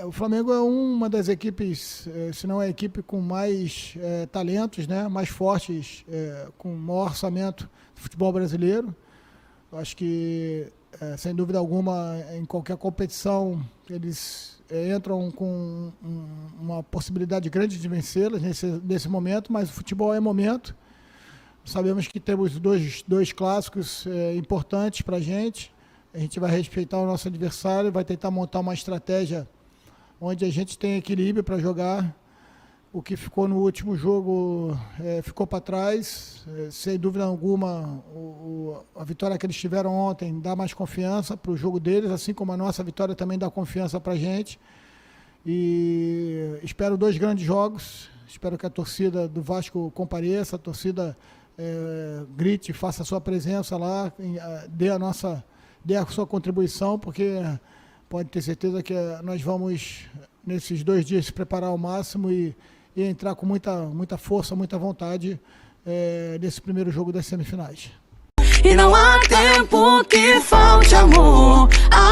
O Flamengo é uma das equipes, se não é a equipe com mais talentos, né? Mais fortes, com maior orçamento do futebol brasileiro. Eu acho que, sem dúvida alguma, em qualquer competição, eles entram com uma possibilidade grande de vencê-las nesse momento, mas o futebol é momento. Sabemos que temos dois clássicos importantes para a gente. A gente vai respeitar o nosso adversário, vai tentar montar uma estratégia onde a gente tem equilíbrio para jogar. O que ficou no último jogo ficou para trás. Sem dúvida alguma, a vitória que eles tiveram ontem dá mais confiança para o jogo deles, assim como a nossa vitória também dá confiança para a gente. E espero 2 grandes jogos. Espero que a torcida do Vasco compareça, a torcida grite, faça a sua presença lá, dê a sua contribuição, porque pode ter certeza que nós vamos, nesses 2 dias, se preparar ao máximo e entrar com muita força, muita vontade nesse primeiro jogo das semifinais. E não há tempo que falte amor.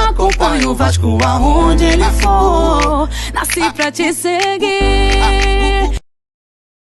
Acompanhe o Vasco aonde ele for. Nasci pra te seguir.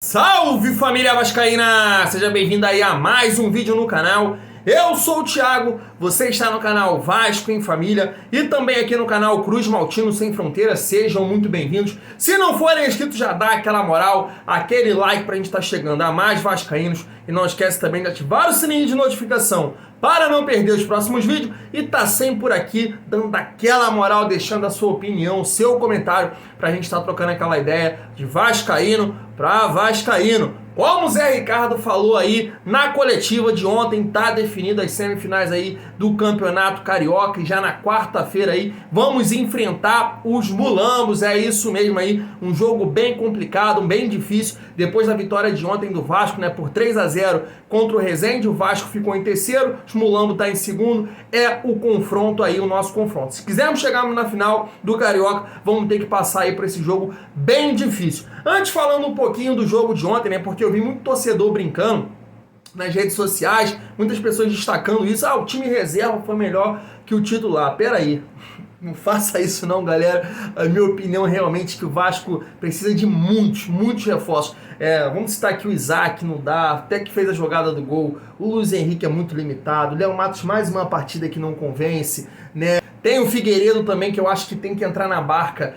Salve, família vascaína! Seja bem-vindo aí a mais um vídeo no canal. Eu sou o Thiago, você está no canal Vasco em Família e também aqui no canal Cruz Maltino Sem Fronteiras. Sejam muito bem-vindos. Se não forem inscritos, já dá aquela moral, aquele like pra gente estar chegando a mais vascaínos. E não esquece também de ativar o sininho de notificação para não perder os próximos vídeos. E tá sempre por aqui, dando aquela moral, deixando a sua opinião, o seu comentário, pra gente estar trocando aquela ideia de vascaíno pra vascaíno. Como o Zé Ricardo falou aí na coletiva de ontem, tá definidas as semifinais aí do Campeonato Carioca e já na quarta-feira aí vamos enfrentar os Mulambos, é isso mesmo aí, um jogo bem complicado, bem difícil, depois da vitória de ontem do Vasco, né, por 3-0 contra o Resende, o Vasco ficou em terceiro, os Mulambos tá em segundo, é o confronto aí, o nosso confronto. Se quisermos chegarmos na final do Carioca, vamos ter que passar aí por esse jogo bem difícil. Antes, falando um pouquinho do jogo de ontem, né, porque eu vi muito torcedor brincando nas redes sociais, muitas pessoas destacando isso, o time reserva foi melhor que o titular. Pera aí, não faça isso não, galera. A minha opinião realmente é que o Vasco precisa de muitos reforços. Vamos citar aqui o Isaac, não dá, até que fez a jogada do gol. O Luiz Henrique é muito limitado. O Léo Matos, mais uma partida que não convence, né? Tem o Figueiredo também, que eu acho que tem que entrar na barca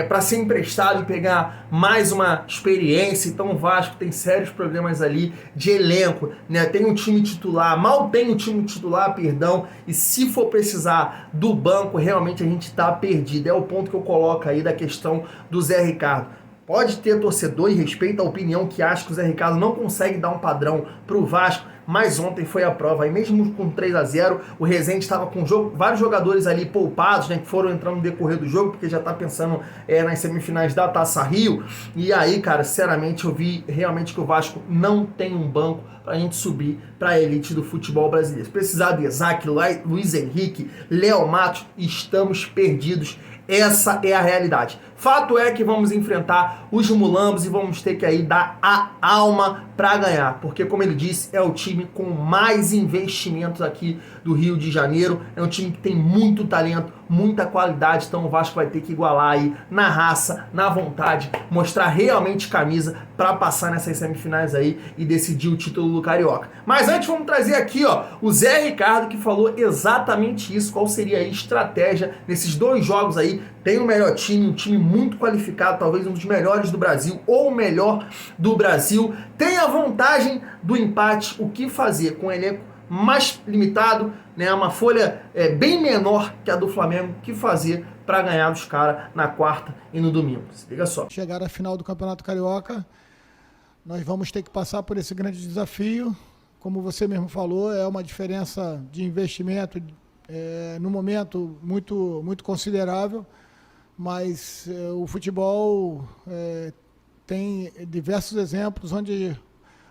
para ser emprestado e pegar mais uma experiência. Então o Vasco tem sérios problemas ali de elenco, né? Tem um time titular, mal tem um time titular, perdão, e se for precisar do banco, realmente a gente tá perdido. É o ponto que eu coloco aí da questão do Zé Ricardo. Pode ter torcedor e respeita a opinião que acha que o Zé Ricardo não consegue dar um padrão pro Vasco, mas ontem foi a prova. Aí mesmo com 3-0, o Resende estava com vários jogadores ali poupados, né, que foram entrando no decorrer do jogo, porque já tá pensando nas semifinais da Taça Rio. E aí, cara, sinceramente, eu vi realmente que o Vasco não tem um banco pra gente subir pra elite do futebol brasileiro. Se precisar de Isaac, Luiz Henrique, Léo Matos, estamos perdidos. Essa é a realidade. Fato é que vamos enfrentar os Mulambos e vamos ter que aí dar a alma para ganhar, porque como ele disse, é o time com mais investimentos aqui do Rio de Janeiro, é um time que tem muito talento, muita qualidade, então o Vasco vai ter que igualar aí na raça, na vontade, mostrar realmente camisa para passar nessas semifinais aí e decidir o título do Carioca. Mas antes vamos trazer aqui, o Zé Ricardo, que falou exatamente isso, qual seria a estratégia nesses 2 jogos aí. Tem o melhor time, um time muito qualificado, talvez um dos melhores do Brasil, ou o melhor do Brasil. Tem a vantagem do empate, o que fazer com o elenco mais limitado, né, uma folha bem menor que a do Flamengo, o que fazer para ganhar dos caras na quarta e no domingo. Se liga só. Chegar à final do Campeonato Carioca, nós vamos ter que passar por esse grande desafio. Como você mesmo falou, é uma diferença de investimento no momento muito considerável, mas o futebol tem diversos exemplos onde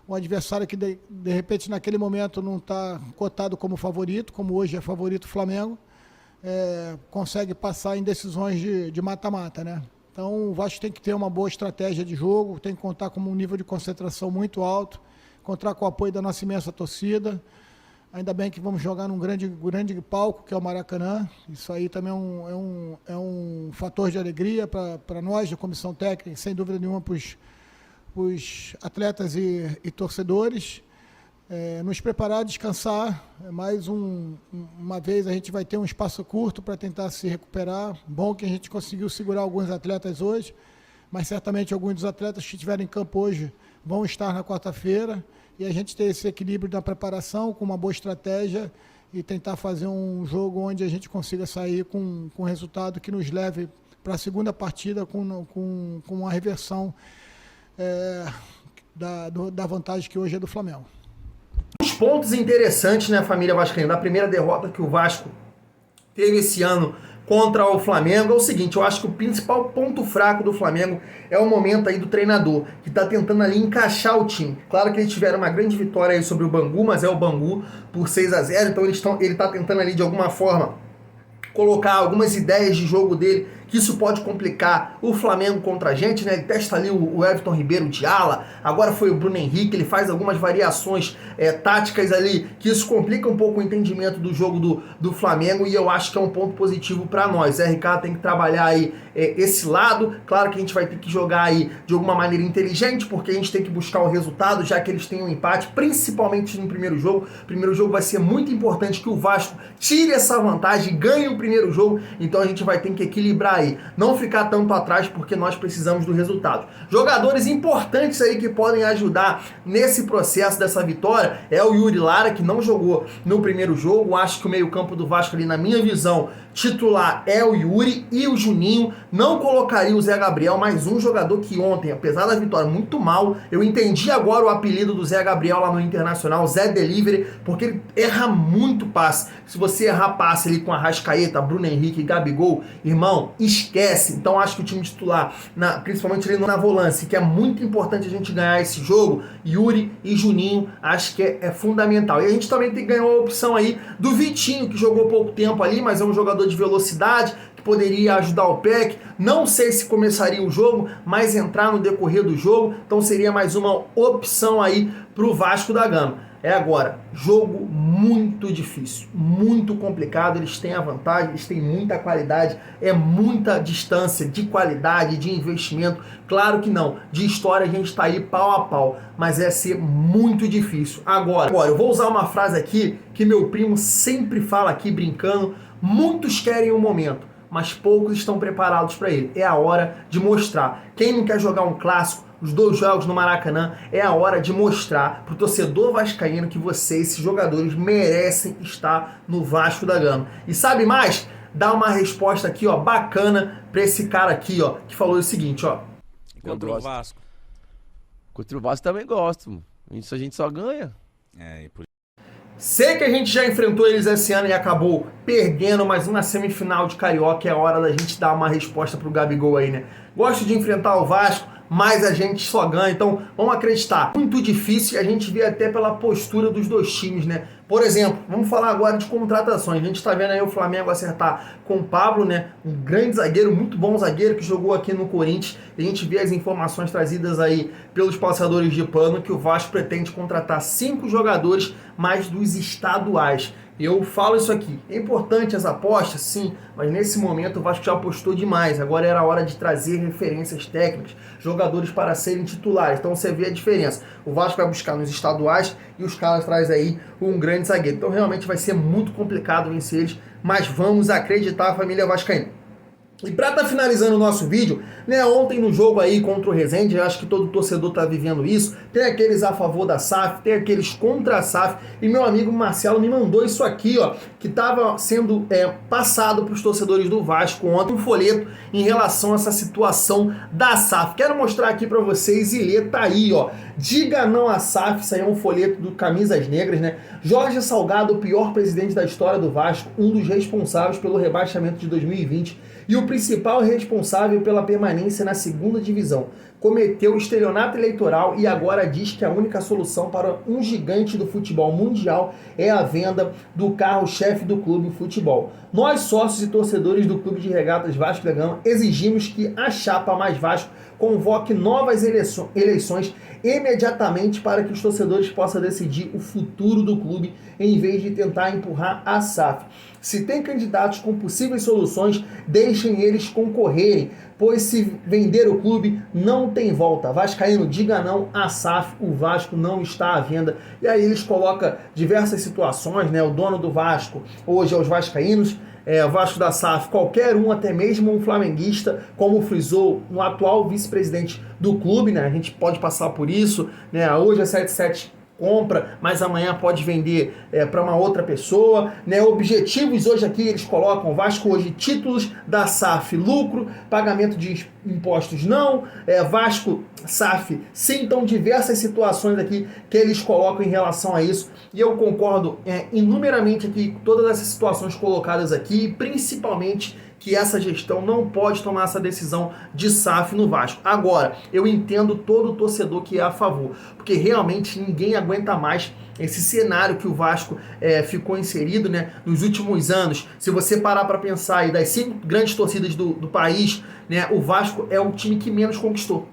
um adversário que de repente naquele momento não está cotado como favorito, como hoje é favorito o Flamengo, consegue passar em decisões de mata-mata, né? Então o Vasco tem que ter uma boa estratégia de jogo, tem que contar com um nível de concentração muito alto, contar com o apoio da nossa imensa torcida. Ainda bem que vamos jogar num grande palco, que é o Maracanã. Isso aí também é um fator de alegria para nós, da comissão técnica, sem dúvida nenhuma, para os atletas e torcedores. Nos preparar, descansar. Mais uma vez a gente vai ter um espaço curto para tentar se recuperar. Bom que a gente conseguiu segurar alguns atletas hoje, mas certamente alguns dos atletas que estiverem em campo hoje vão estar na quarta-feira. E a gente ter esse equilíbrio da preparação com uma boa estratégia e tentar fazer um jogo onde a gente consiga sair com um resultado que nos leve para a segunda partida com uma reversão da vantagem que hoje é do Flamengo. Os pontos interessantes, né, família vascaína, da primeira derrota que o Vasco teve esse ano contra o Flamengo é o seguinte: eu acho que o principal ponto fraco do Flamengo é o momento aí do treinador, que está tentando ali encaixar o time. Claro que eles tiveram uma grande vitória aí sobre o Bangu, mas é o Bangu por 6-0, então ele está tentando ali de alguma forma colocar algumas ideias de jogo dele, que isso pode complicar o Flamengo contra a gente, né? Ele testa ali o Everton Ribeiro de ala, agora foi o Bruno Henrique, ele faz algumas variações táticas ali, que isso complica um pouco o entendimento do jogo do Flamengo, e eu acho que é um ponto positivo para nós. RK tem que trabalhar aí esse lado. Claro que a gente vai ter que jogar aí de alguma maneira inteligente, porque a gente tem que buscar o resultado, já que eles têm um empate, principalmente no primeiro jogo. O primeiro jogo vai ser muito importante que o Vasco tire essa vantagem, ganhe o primeiro jogo, então a gente vai ter que equilibrar aí, não ficar tanto atrás, porque nós precisamos do resultado. Jogadores importantes aí que podem ajudar nesse processo dessa vitória é o Yuri Lara, que não jogou no primeiro jogo. Acho que o meio-campo do Vasco ali, na minha visão, titular é o Yuri e o Juninho. Não colocaria o Zé Gabriel, mais um jogador que ontem, apesar da vitória muito mal, eu entendi agora o apelido do Zé Gabriel lá no Internacional, Zé Delivery, porque ele erra muito passe. Se você errar passe ali com Arrascaeta, Bruno Henrique e Gabigol, irmão, esquece. Então acho que o time titular, principalmente ali na volância, que é muito importante a gente ganhar esse jogo, Yuri e Juninho, acho que é fundamental. E a gente também tem que ganhar a opção aí do Vitinho, que jogou pouco tempo ali, mas é um jogador de velocidade, que poderia ajudar o PEC. Não sei se começaria o jogo, mas entrar no decorrer do jogo, então seria mais uma opção aí para o Vasco da Gama. Agora, jogo muito difícil, muito complicado. Eles têm a vantagem, eles têm muita qualidade, é muita distância de qualidade, de investimento. Claro que não, de história a gente está aí pau a pau, mas ser muito difícil. Agora, eu vou usar uma frase aqui que meu primo sempre fala aqui brincando: muitos querem o momento, mas poucos estão preparados para ele. É a hora de mostrar. Quem não quer jogar um clássico, os 2 jogos no Maracanã, é a hora de mostrar pro torcedor vascaíno que vocês, esses jogadores, merecem estar no Vasco da Gama. E sabe mais? Dá uma resposta aqui, ó, bacana pra esse cara aqui, ó, que falou o seguinte, ó. Contra o Vasco. Contra o Vasco também gosto. Isso a gente só ganha. E por... Sei que a gente já enfrentou eles esse ano e acabou perdendo, mas uma semifinal de Carioca é a hora da gente dar uma resposta pro Gabigol aí, né? Gosto de enfrentar o Vasco, mas a gente só ganha, então vamos acreditar. Muito difícil, e a gente vê até pela postura dos dois times, né? Por exemplo, vamos falar agora de contratações. A gente está vendo aí o Flamengo acertar com o Pablo, né? Um grande zagueiro, muito bom zagueiro, que jogou aqui no Corinthians. A gente vê as informações trazidas aí pelos passadores de pano que o Vasco pretende contratar 5 jogadores mais dos estaduais. Eu falo isso aqui, é importante as apostas, sim, mas nesse momento o Vasco já apostou demais. Agora era a hora de trazer referências técnicas, jogadores para serem titulares. Então você vê a diferença. O Vasco vai buscar nos estaduais e os caras trazem aí um grande zagueiro. Então realmente vai ser muito complicado vencer eles, mas vamos acreditar, família vascaína. E para estar finalizando o nosso vídeo, né, ontem no jogo aí contra o Resende, eu acho que todo torcedor tá vivendo isso, tem aqueles a favor da SAF, tem aqueles contra a SAF, e meu amigo Marcelo me mandou isso aqui, ó, que estava sendo passado para os torcedores do Vasco ontem, um folheto em relação a essa situação da SAF. Quero mostrar aqui para vocês e ler, tá aí, ó. Diga não à SAF, isso aí é um folheto do Camisas Negras, né? Jorge Salgado, o pior presidente da história do Vasco, um dos responsáveis pelo rebaixamento de 2020 e o principal responsável pela permanência na segunda divisão. cometeu estelionato eleitoral e agora diz que a única solução para um gigante do futebol mundial é a venda do carro-chefe do clube de futebol. Nós, sócios e torcedores do Clube de Regatas Vasco da Gama, exigimos que a chapa Mais Vasco convoque novas eleições imediatamente para que os torcedores possam decidir o futuro do clube em vez de tentar empurrar a SAF. Se tem candidatos com possíveis soluções, deixem eles concorrerem, pois se vender o clube não tem volta. Vascaíno, diga não à SAF, o Vasco não está à venda. E aí eles colocam diversas situações, né? O dono do Vasco hoje é os vascaínos, o Vasco da SAF, qualquer um, até mesmo um flamenguista, como frisou no atual vice-presidente do clube, né? A gente pode passar por isso, né? Hoje é 77 compra, mas amanhã pode vender para uma outra pessoa, né? Objetivos hoje aqui eles colocam Vasco hoje, títulos da SAF, lucro, pagamento de impostos não, Vasco, SAF, sim, então diversas situações aqui que eles colocam em relação a isso, e eu concordo inumeramente aqui com todas essas situações colocadas aqui, principalmente que essa gestão não pode tomar essa decisão de SAF no Vasco. Agora, eu entendo todo torcedor que é a favor, porque realmente ninguém aguenta mais esse cenário que o Vasco ficou inserido, né, nos últimos anos. Se você parar para pensar aí, das 5 grandes torcidas do país, né, o Vasco é o time que menos conquistou,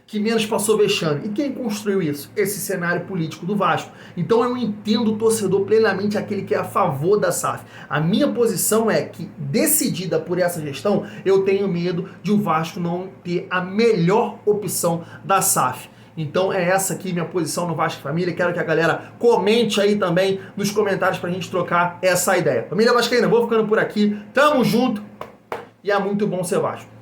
que menos passou vexame. E quem construiu isso? Esse cenário político do Vasco. Então eu entendo o torcedor plenamente, aquele que é a favor da SAF. A minha posição é que, decidida por essa gestão, eu tenho medo de o Vasco não ter a melhor opção da SAF. Então é essa aqui minha posição no Vasco Família. Quero que a galera comente aí também nos comentários pra gente trocar essa ideia. Família Vascaína, vou ficando por aqui. Tamo junto e é muito bom ser Vasco.